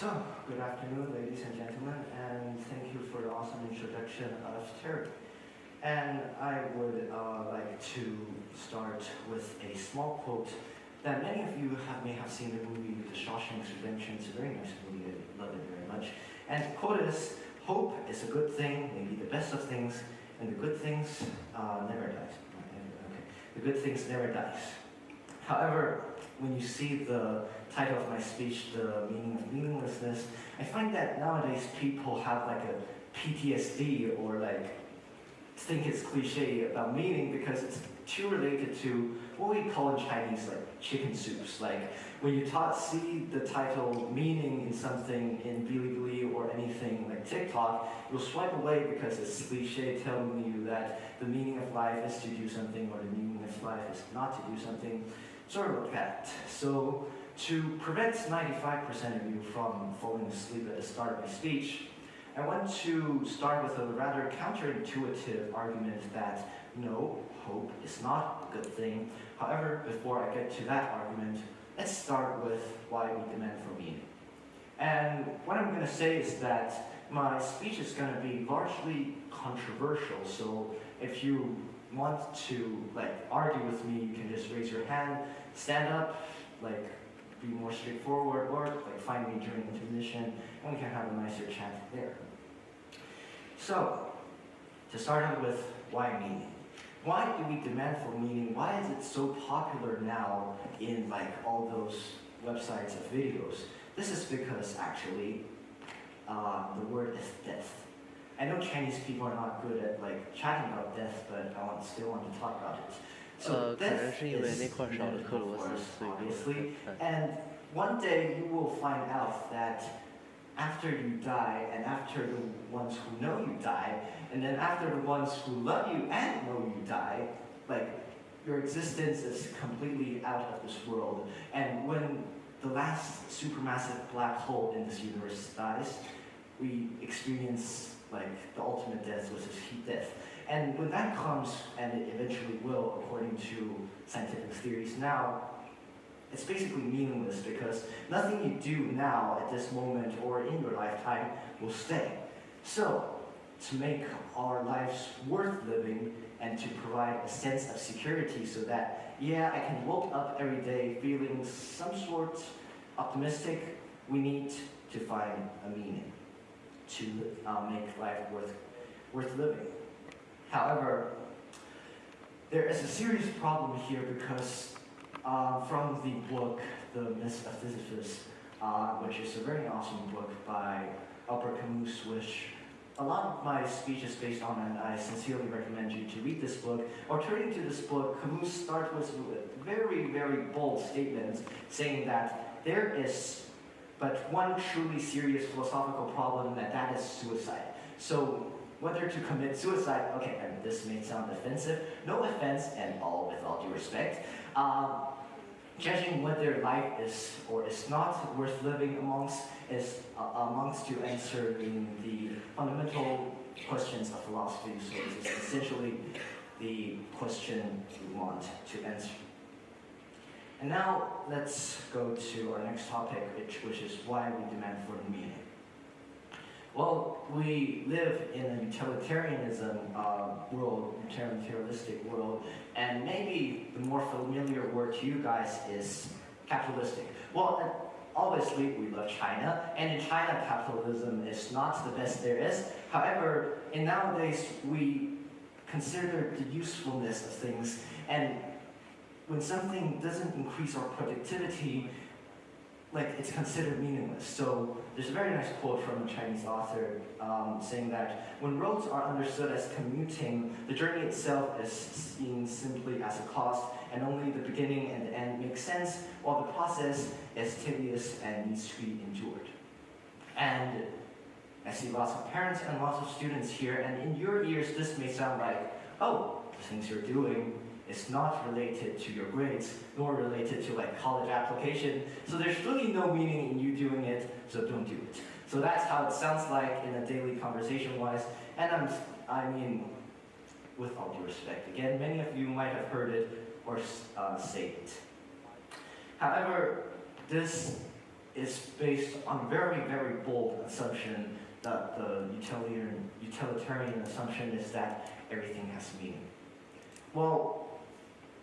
So, good afternoon, ladies and gentlemen, and thank you for the awesome introduction of Terry. And I would like to start with a small quote that many of you may have seen the movie The Shawshank Redemption. It's a very nice movie, I love it very much. And the quote is, "Hope is a good thing, maybe the best of things, and the good things never dies." Okay. The good things never dies. However, when you see the title of my speech, The Meaning of Meaninglessness, I find that nowadays people have like a PTSD or like think it's cliche about meaning because it's too related to what we call in Chinese like chicken soups. Like when you see the title meaning in something in Bilibili or anything like TikTok, you'll swipe away because it's cliche telling you that the meaning of life is to do something or the meaning of life is not to do something, sort of like that. So to prevent 95% of you from falling asleep at the start of my speech, I want to start with a rather counterintuitive argument that no, hope is not a good thing. However, before I get to that argument, let's start with why we demand for meaning. And what I'm going to say is that my speech is going to be largely controversial, so if you want to argue with me, you can just raise your hand, stand up, be more straightforward, or find me during intermission, and we can have a nicer chat there. So, to start out with, why meaning? Why do we demand for meaning? Why is it so popular now in all those websites of videos? This is because actually, the word is death. I know Chinese people are not good at chatting about death, but I still want to talk about it. So death is inevitable for us, obviously, and one day you will find out that after you die, and after the ones who know you die, and then after the ones who love you and know you die, your existence is completely out of this world. And when the last supermassive black hole in this universe dies, we experience the ultimate death, which is heat death. And when that comes, and it eventually will, according to scientific theories now, it's basically meaningless because nothing you do now at this moment or in your lifetime will stay. So, to make our lives worth living and to provide a sense of security so that, yeah, I can wake up every day feeling some sort optimistic, we need to find a meaning to make life worth living. However, there is a serious problem here because from the book, The Myth of Sisyphus, which is a very awesome book by Albert Camus, which a lot of my speech is based on, and I sincerely recommend you to read this book. Or turning to this book, Camus starts with very, very bold statements saying that there is but one truly serious philosophical problem, and that is suicide. So whether to commit suicide, okay, and this may sound offensive, no offense, and all with all due respect, judging whether life is or is not worth living amongst to answering the fundamental questions of philosophy. So this is essentially the question we want to answer. And now let's go to our next topic, which is why we demand for meaning. Well, we live in a utilitarianism world, utilitarianistic world, and maybe the more familiar word to you guys is capitalistic. Well, obviously we love China, and in China capitalism is not the best there is. However, nowadays we consider the usefulness of things, and when something doesn't increase our productivity, it's considered meaningless. So there's a very nice quote from a Chinese author saying that when roads are understood as commuting, the journey itself is seen simply as a cost, and only the beginning and the end make sense, while the process is tedious and needs to be endured. And I see lots of parents and lots of students here, and in your ears this may sound like, oh, the things you're doing is not related to your grades, nor related to college application. So there's really no meaning in you doing it, so don't do it. So that's how it sounds like in a daily conversation-wise. And I mean, with all due respect, again, many of you might have heard it or say it. However, this is based on a very, very bold assumption that the utilitarian assumption is that everything has meaning. Well,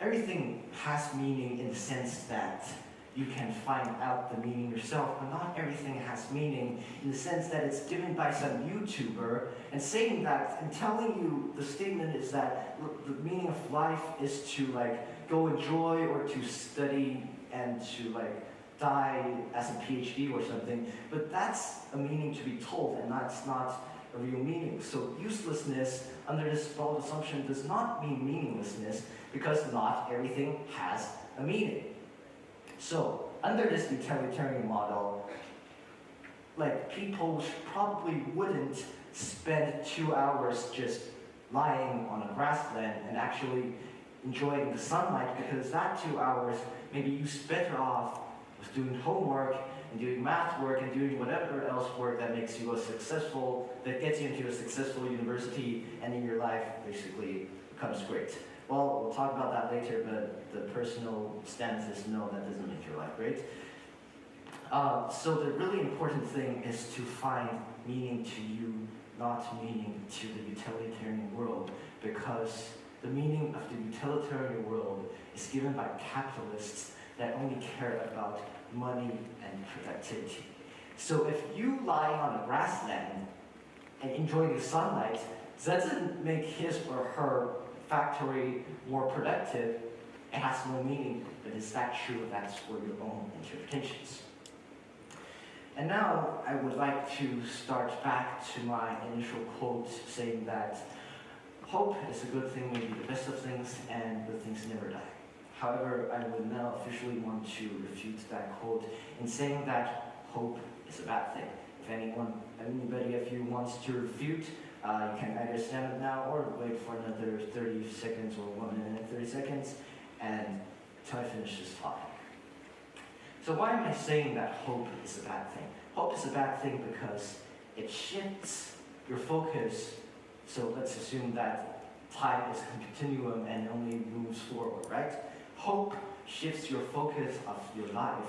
everything has meaning in the sense that you can find out the meaning yourself, but not everything has meaning in the sense that it's given by some YouTuber and saying that and telling you the statement is that the meaning of life is to like go enjoy or to study and to like die as a PhD or something, but that's a meaning to be told and that's not a real meaning. So uselessness under this bold assumption does not mean meaninglessness because not everything has a meaning. So, under this utilitarian model, like people probably wouldn't spend 2 hours just lying on a grassland and actually enjoying the sunlight because that 2 hours maybe you better off with doing homework and doing math work and doing whatever else work that makes you that gets you into a successful university and in your life basically becomes great. Well, we'll talk about that later, but the personal stance is no, that doesn't make your life great. So the really important thing is to find meaning to you, not meaning to the utilitarian world, because the meaning of the utilitarian world is given by capitalists that only care about money and productivity. So if you lie on a grassland and enjoy the sunlight, doesn't make his or her factory more productive. It has no meaning, but is that true? That's for your own interpretations. And now I would like to start back to my initial quote saying that hope is a good thing, maybe the best of things, and good things never die. However, I would now officially want to refute that quote in saying that hope is a bad thing. If anybody of you wants to refute, you can either stand up now or wait for another 30 seconds or 1 minute and 30 seconds until I finish this topic. So why am I saying that hope is a bad thing? Hope is a bad thing because it shifts your focus. So let's assume that time is a continuum and only moves forward, right? Hope shifts your focus of your life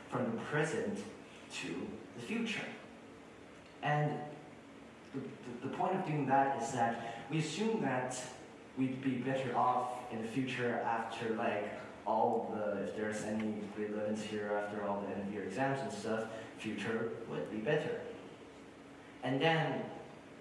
from the present to the future. And the point of doing that is that we assume that we'd be better off in the future after if there's any grade 11s here after all the end of year exams and stuff, future would be better. And then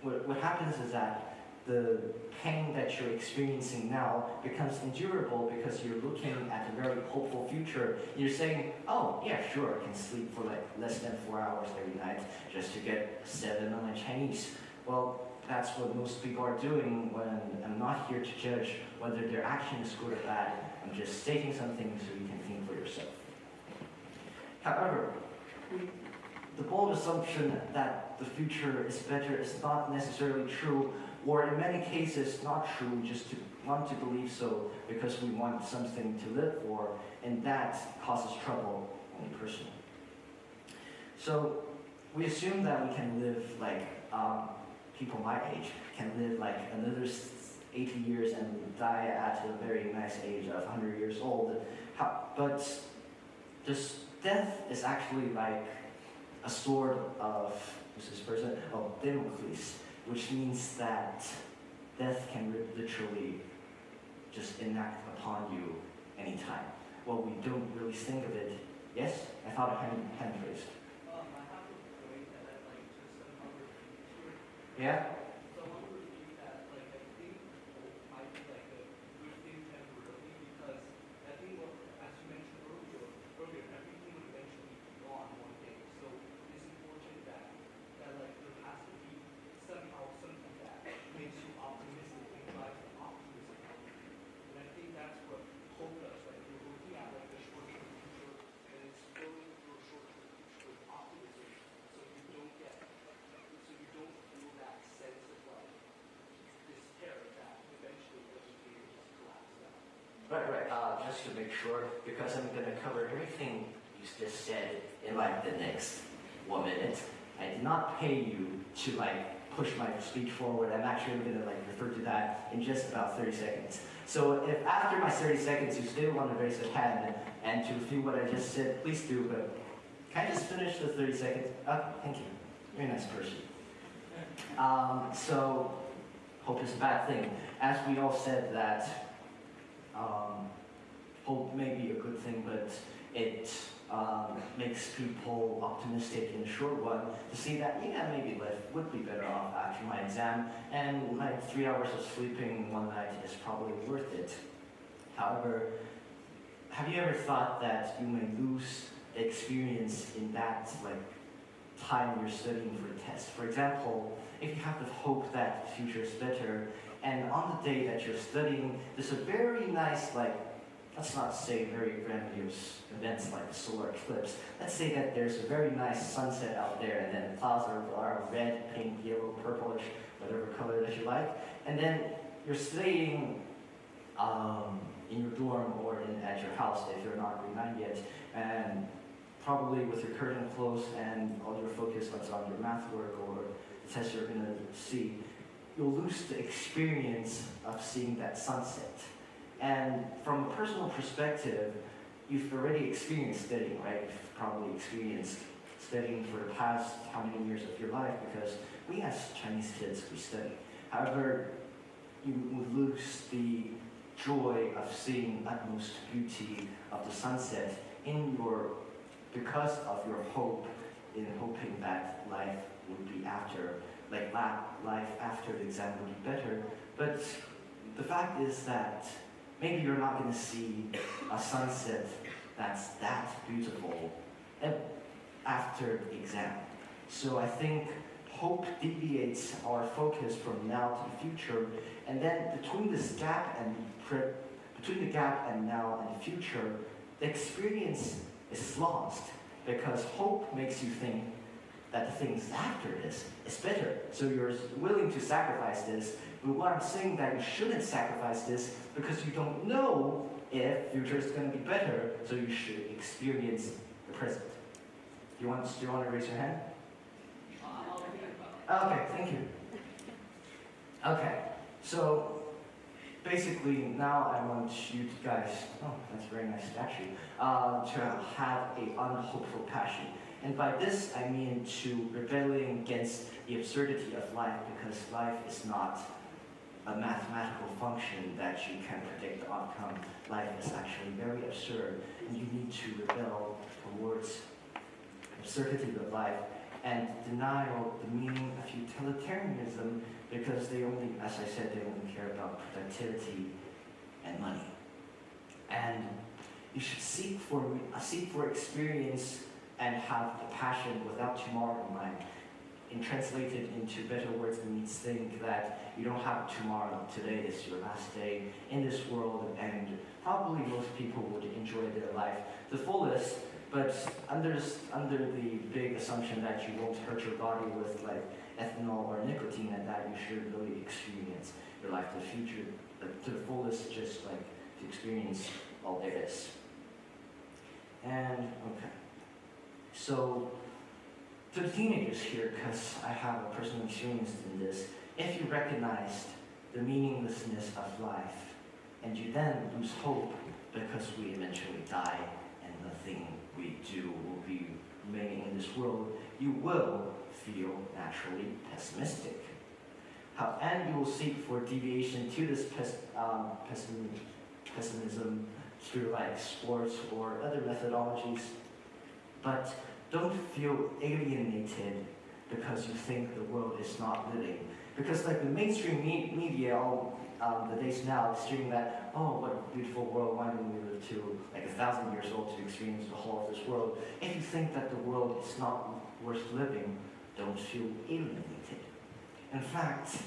what happens is that the pain that you're experiencing now becomes endurable because you're looking at a very hopeful future. You're saying, oh, yeah, sure, I can sleep for less than 4 hours every night just to get 7 on my Chinese. Well, that's what most people are doing when I'm not here to judge whether their action is good or bad. I'm just stating something so you can think for yourself. However, the bold assumption that the future is better is not necessarily true, or in many cases not true, just to want to believe so because we want something to live for, and that causes trouble only personally. So we assume that we can live people my age can live another 80 years and die at a very nice age of 100 years old. But this death is actually like a sword of, who's this person? Oh, Damocles, which means that death can literally just enact upon you anytime. Well, we don't really think of it. Yes? I thought a hand raised. Yeah? So I want to repeat that, I think hope might be a good thing temporarily because I think as you mentioned earlier, everything will eventually be gone one day. So it's important that there has to be somehow something that makes you optimistic and drives the optimism out of you. And I think that's what hope does, right? You're looking at the short-term future and it's filling your short-term future with optimism so you don't feel that sense of despair that eventually everything just collapses down. Right. Just to make sure, because I'm going to cover everything you just said in the next 1 minute. I did not pay you to push my speech forward. I'm actually going to refer to that in just about 30 seconds. So if after my 30 seconds you still want to raise a hand and to refute what I just said, please do. But Can I just finish the 30 seconds? Oh, thank you. Very nice person. So, hope is a bad thing. As we all said that hope may be a good thing, but it makes people optimistic in the short run to see that, yeah, maybe life would be better off after my exam, and my 3 hours of sleeping one night is probably worth it. However, have you ever thought that you may lose the experience in that time you're studying for a test? For example, if you have the hope that the future is better, and on the day that you're studying, there's a very nice, let's not say very grandiose events like the solar eclipse. Let's say that there's a very nice sunset out there, and then the clouds are red, pink, yellow, purplish, whatever color that you like. And then you're studying in your dorm or at your house if you're not grade 9 yet, and probably with your curtain closed and all your focus is on your math work or the test you're going to see, you'll lose the experience of seeing that sunset. And from a personal perspective, you've already experienced studying, right? You've probably experienced studying for the past how many years of your life, because we as Chinese kids, we study. However, you would lose the joy of seeing utmost beauty of the sunset because of your hope in hoping that life would be life after the exam would be better. But the fact is that maybe you're not going to see a sunset that's that beautiful after the exam. So I think hope deviates our focus from now to the future, and then between the gap and now and the future, the experience is lost, because hope makes you think that the things after this is better. So you're willing to sacrifice this, but what I'm saying that you shouldn't sacrifice this because you don't know if future is going to be better, so you should experience the present. Do you want to raise your hand? Okay, thank you. Okay, so basically now I want you guys, oh, that's a very nice statue, to have a unhopeful passion. And by this I mean to rebelling against the absurdity of life, because life is not a mathematical function that you can predict the outcome. Life is actually very absurd, and you need to rebel towards the absurdity of life and denial the meaning of utilitarianism, because they only, as I said, they only care about productivity and money. And you should seek for experience and have the passion without tomorrow in mind. And translated into better words, it means think that you don't have tomorrow. Today is your last day in this world, and probably most people would enjoy their life the fullest, but under the big assumption that you won't hurt your body with ethanol or nicotine, and that you should really experience your life to the future, to the fullest, just to experience all there is. And okay, so to the teenagers here, because I have a personal experience in this, if you recognized the meaninglessness of life, and you then lose hope because we eventually die and nothing we do will be remaining in this world, you will feel naturally pessimistic. And you will seek for deviation to this pessimism through sports or other methodologies. But don't feel alienated because you think the world is not living. Because the mainstream media, all the days now, is streaming that, oh, what a beautiful world, why don't we live to 1,000 years old to experience the whole of this world? If you think that the world is not worth living, don't feel alienated. In fact,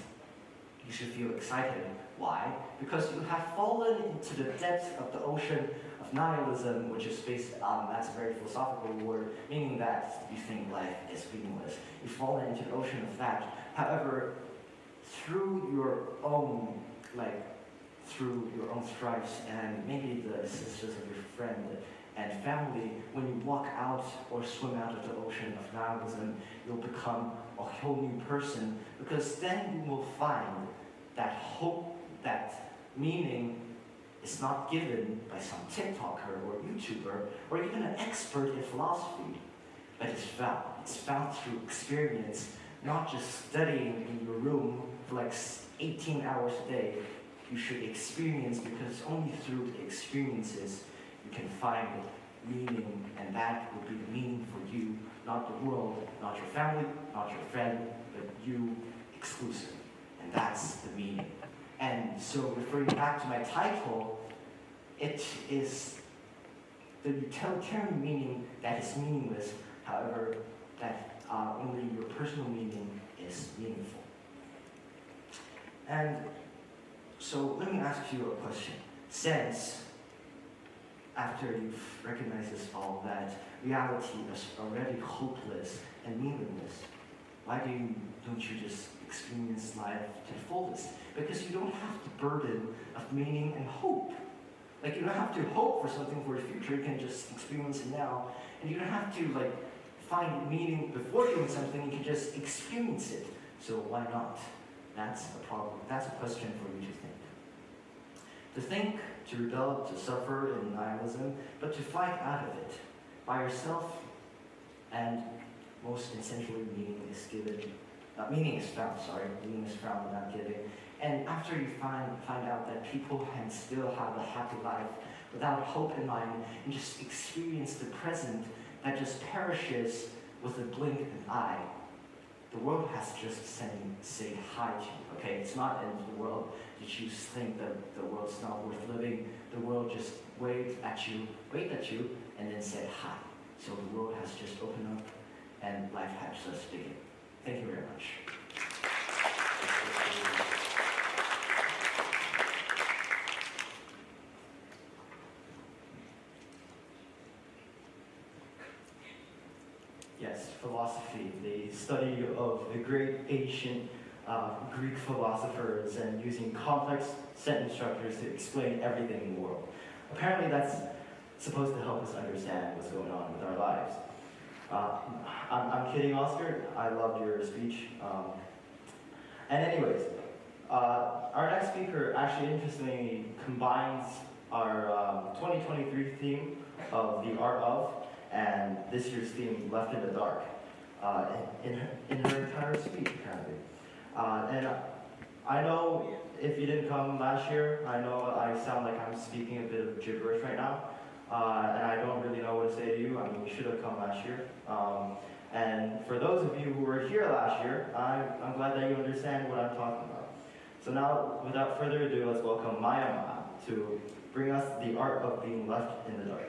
you should feel excited. Why? Because you have fallen into the depths of the ocean of nihilism, which is based on, that's a very philosophical word, meaning that you think life is meaningless. You've fallen into the ocean of that. However, through your own stripes and maybe the assistance of your friend and family, when you walk out or swim out of the ocean of nihilism, you'll become a whole new person, because then you will find that hope, that meaning is not given by some TikToker or YouTuber or even an expert in philosophy. but it's found. It's found through experience, not just studying in your room for like 18 hours a day. You should experience, because only through the experiences you can find meaning, and that will be the meaning for you, not the world, not your family, not your friend, but you exclusive. And that's the meaning. And so referring back to my title, it is the utilitarian meaning that is meaningless, however, that only your personal meaning is meaningful. And so let me ask you a question. Since, after you've recognized this all, that reality is already hopeless and meaningless, why don't you just experience life to the fullest? Because you don't have the burden of meaning and hope. Like, you don't have to hope for something for the future, you can just experience it now. And you don't have to, like, find meaning before doing something, you can just experience it. So why not? That's a problem. That's a question for you to think. To think, to rebel, to suffer in nihilism, but to fight out of it by yourself, and most essentially, meaning is found, meaning is found without giving. And after you find out that people can still have a happy life without hope in mind, and just experience the present that just perishes with a blink of an eye, the world has just said hi to you, okay? It's not the end of the world. Did you think that the world's not worth living? The world just waved at you, and then said hi. So the world has just opened up, and life has just begun. Thank you very much. Yes, philosophy, the study of the great ancient Greek philosophers and using complex sentence structures to explain everything in the world. Apparently that's supposed to help us understand what's going on with our lives. I'm kidding, Oscar. I loved your speech. And anyways, our next speaker actually interestingly combines our 2023 theme of the art of and this year's theme, Left in the Dark, in her entire speech, apparently. And I know if you didn't come last year, I know I sound like I'm speaking a bit of gibberish right now, and I don't really know what to say to you. I mean, you should have come last year. And for those of you who were here last year, I'm glad that you understand what I'm talking about. So now, without further ado, let's welcome Maya Ma to bring us the art of being left in the dark.